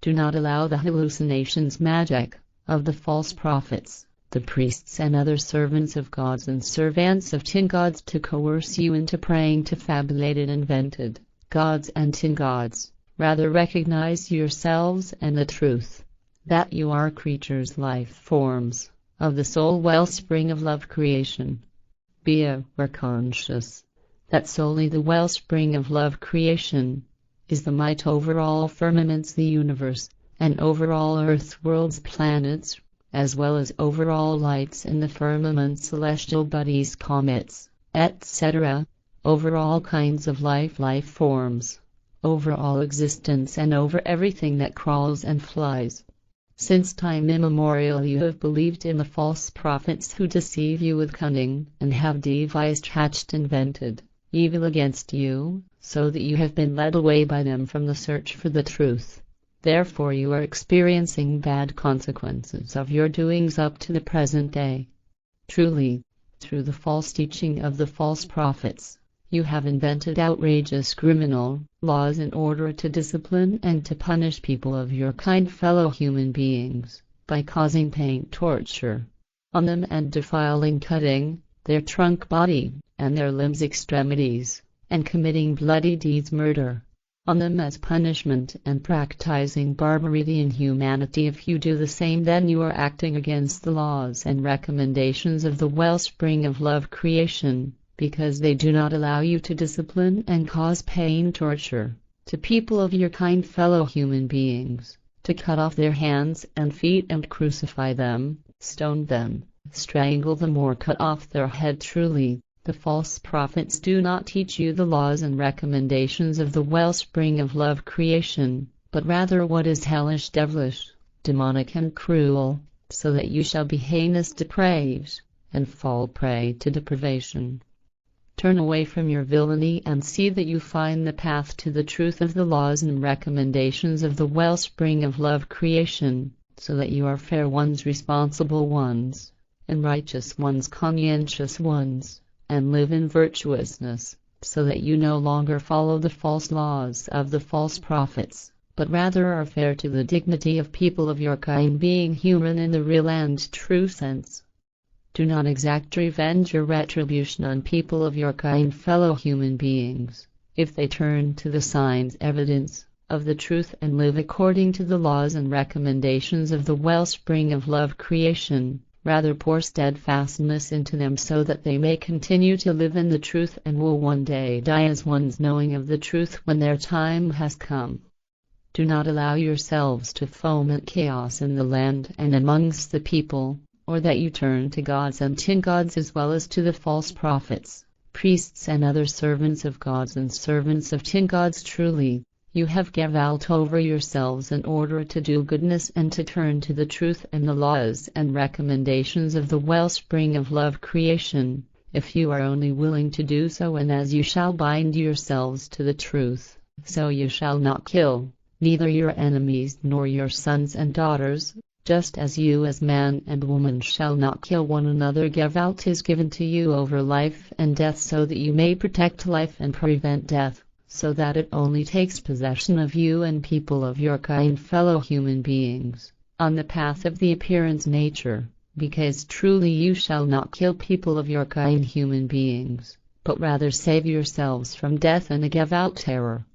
Do not allow the hallucinations magic of the false prophets, the priests and other servants of gods and servants of tin gods to coerce you into praying to fabulated invented gods and tin gods. Rather recognize yourselves and the truth, that you are creatures, life forms, of the soul wellspring of love creation. Be aware conscious that solely the wellspring of love creation is the might over all firmaments, the universe, and over all earth worlds, planets, as well as over all lights in the firmament, celestial bodies, comets, etc., over all kinds of life forms, over all existence and over everything that crawls and flies. Since time immemorial you have believed in the false prophets who deceive you with cunning and have devised, hatched, invented evil against you, so that you have been led away by them from the search for the truth. Therefore you are experiencing bad consequences of your doings up to the present day. Truly, through the false teaching of the false prophets, you have invented outrageous criminal laws in order to discipline and to punish people of your kind, fellow human beings, by causing pain, torture on them, and defiling, cutting their trunk body and their limbs, extremities, and committing bloody deeds, murder on them as punishment, and practicing barbarity and inhumanity. If you do the same, then you are acting against the laws and recommendations of the wellspring of love creation, because they do not allow you to discipline and cause pain, torture to people of your kind, fellow human beings, to cut off their hands and feet and crucify them, stone them, strangle them, or cut off their head. Truly, the false prophets do not teach you the laws and recommendations of the wellspring of love creation, but rather what is hellish, devilish, demonic, and cruel, so that you shall be heinous, depraved, and fall prey to depravation. Turn away from your villainy and see that you find the path to the truth of the laws and recommendations of the wellspring of love creation, so that you are fair ones, responsible ones, and righteous ones, conscientious ones, and live in virtuousness, so that you no longer follow the false laws of the false prophets, but rather are fair to the dignity of people of your kind, being human in the real and true sense. Do not exact revenge or retribution on people of your kind, fellow human beings, if they turn to the signs, evidence of the truth, and live according to the laws and recommendations of the wellspring of love creation. Rather pour steadfastness into them, so that they may continue to live in the truth and will one day die as ones knowing of the truth when their time has come. Do not allow yourselves to foment chaos in the land and amongst the people, or that you turn to gods and tin gods as well as to the false prophets, priests and other servants of gods and servants of tin gods. Truly, you have given out over yourselves in order to do goodness and to turn to the truth and the laws and recommendations of the wellspring of love creation, if you are only willing to do so. And as you shall bind yourselves to the truth, so you shall not kill, neither your enemies nor your sons and daughters, just as you as man and woman shall not kill one another. Give out is given to you over life and death, so that you may protect life and prevent death, so that it only takes possession of you and people of your kind, fellow human beings, on the path of the appearance nature, because truly you shall not kill people of your kind, human beings, but rather save yourselves from death and give out terror.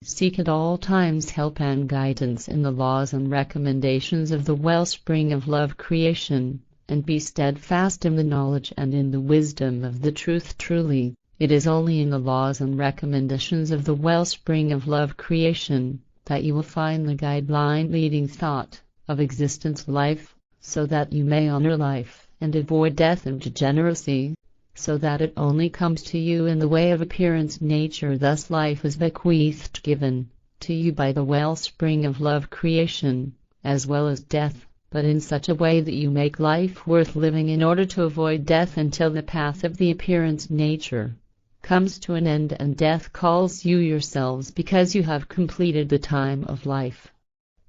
Seek at all times help and guidance in the laws and recommendations of the wellspring of love creation, and be steadfast in the knowledge and in the wisdom of the truth. Truly, it is only in the laws and recommendations of the wellspring of love creation that you will find the guideline leading thought of existence, life, so that you may honor life and avoid death, and degeneracy, so that it only comes to you in the way of appearance nature. Thus life is bequeathed, given to you by the wellspring of love creation, as well as death, but in such a way that you make life worth living in order to avoid death until the path of the appearance nature comes to an end and death calls you yourselves, because you have completed the time of life.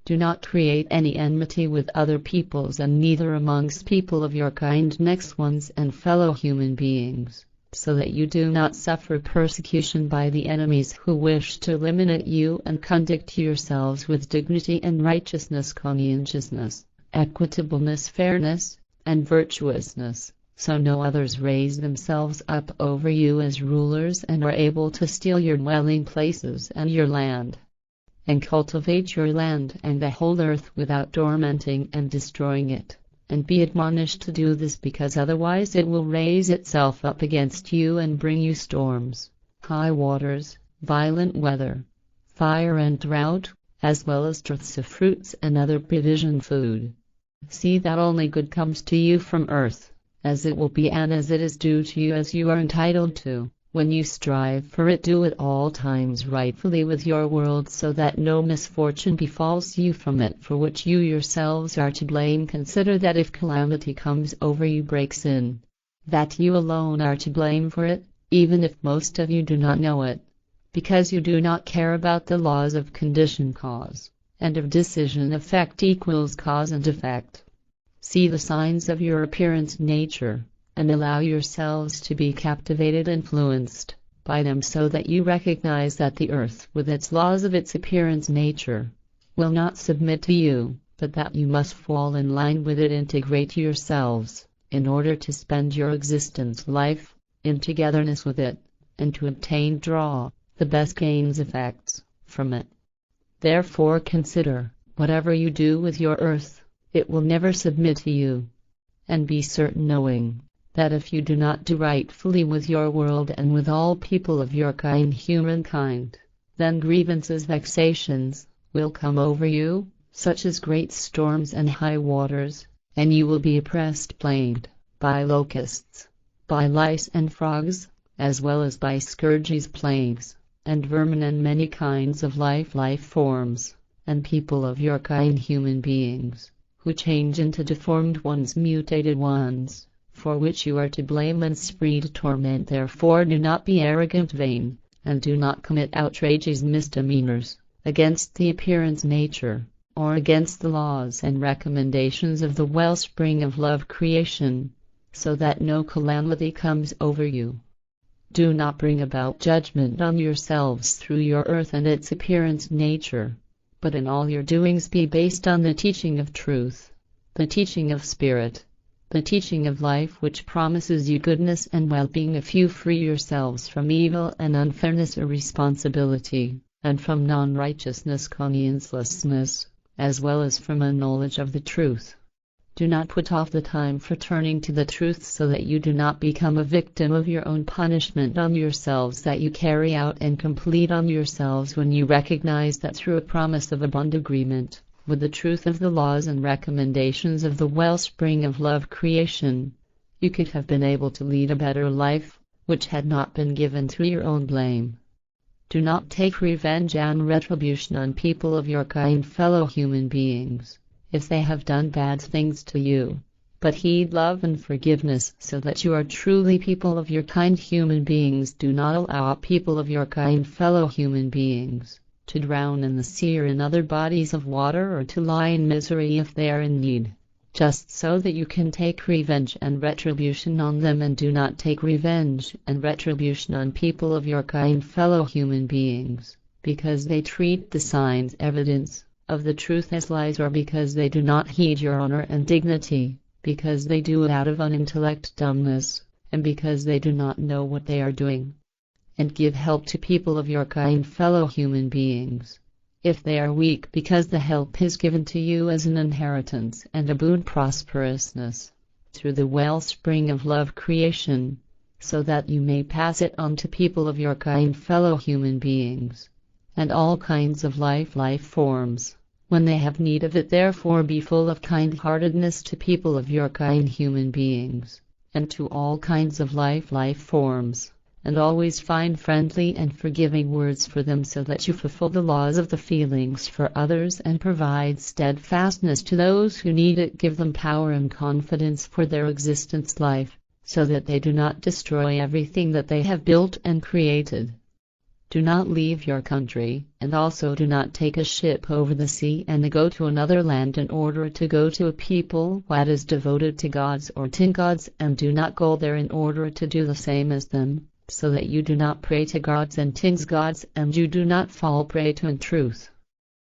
Do not create any enmity with other peoples, and neither amongst people of your kind, next ones and fellow human beings, so that you do not suffer persecution by the enemies who wish to eliminate you, and conduct yourselves with dignity and righteousness, conscientiousness, equitableness, fairness, and virtuousness, so no others raise themselves up over you as rulers and are able to steal your dwelling places and your land. And cultivate your land and the whole earth without tormenting and destroying it. And be admonished to do this, because otherwise it will raise itself up against you and bring you storms, high waters, violent weather, fire and drought, as well as dearths of fruits and other provision food. See that only good comes to you from earth, as it will be and as it is due to you, as you are entitled to. When you strive for it, do at all times rightfully with your world, so that no misfortune befalls you from it for which you yourselves are to blame. Consider that if calamity comes over you, breaks in, that you alone are to blame for it, even if most of you do not know it, because you do not care about the laws of condition cause, and of decision effect equals cause and effect. See the signs of your appearance nature, and allow yourselves to be captivated, influenced by them, so that you recognize that the earth, with its laws of its appearance nature, will not submit to you, but that you must fall in line with it, integrate yourselves, in order to spend your existence life in togetherness with it, and to draw the best gains effects from it. Therefore consider, whatever you do with your earth, it will never submit to you. And be certain, knowing that if you do not do rightfully with your world and with all people of your kind, humankind, then grievances, vexations, will come over you, such as great storms and high waters, and you will be oppressed, plagued by locusts, by lice and frogs, as well as by scourges, plagues, and vermin, and many kinds of life forms, and people of your kind, human beings, who change into deformed ones, mutated ones, for which you are to blame and spree to torment. Therefore do not be arrogant, vain, and do not commit outrages, misdemeanors, against the appearance nature, or against the laws and recommendations of the wellspring of love creation, so that no calamity comes over you. Do not bring about judgment on yourselves through your earth and its appearance nature, but in all your doings be based on the teaching of truth, the teaching of spirit, the teaching of life, which promises you goodness and well-being if you free yourselves from evil and unfairness, irresponsibility, and from non-righteousness, consciencelessness, as well as from a knowledge of the truth. Do not put off the time for turning to the truth, so that you do not become a victim of your own punishment on yourselves that you carry out and complete on yourselves, when you recognize that through a promise of a bond agreement with the truth of the laws and recommendations of the wellspring of love creation, you could have been able to lead a better life, which had not been given through your own blame. Do not take revenge and retribution on people of your kind, fellow human beings, if they have done bad things to you, but heed love and forgiveness, so that you are truly people of your kind, human beings. Do not allow people of your kind, fellow human beings, to drown in the sea or in other bodies of water, or to lie in misery if they are in need, just so that you can take revenge and retribution on them. And do not take revenge and retribution on people of your kind, fellow human beings, because they treat the signs, evidence of the truth as lies, or because they do not heed your honor and dignity, because they do it out of unintellect, dumbness, and because they do not know what they are doing. And give help to people of your kind, fellow human beings, if they are weak, because the help is given to you as an inheritance and a boon, prosperousness, through the wellspring of love creation, so that you may pass it on to people of your kind, fellow human beings, and all kinds of life forms, when they have need of it. Therefore be full of kind-heartedness to people of your kind, human beings, and to all kinds of life forms, and always find friendly and forgiving words for them, so that you fulfill the laws of the feelings for others and provide steadfastness to those who need it. Give them power and confidence for their existence life, so that they do not destroy everything that they have built and created. Do not leave your country, and also do not take a ship over the sea and go to another land in order to go to a people that is devoted to gods or tin gods, and do not go there in order to do the same as them, so that you do not pray to gods and tin gods, and you do not fall prey to untruth.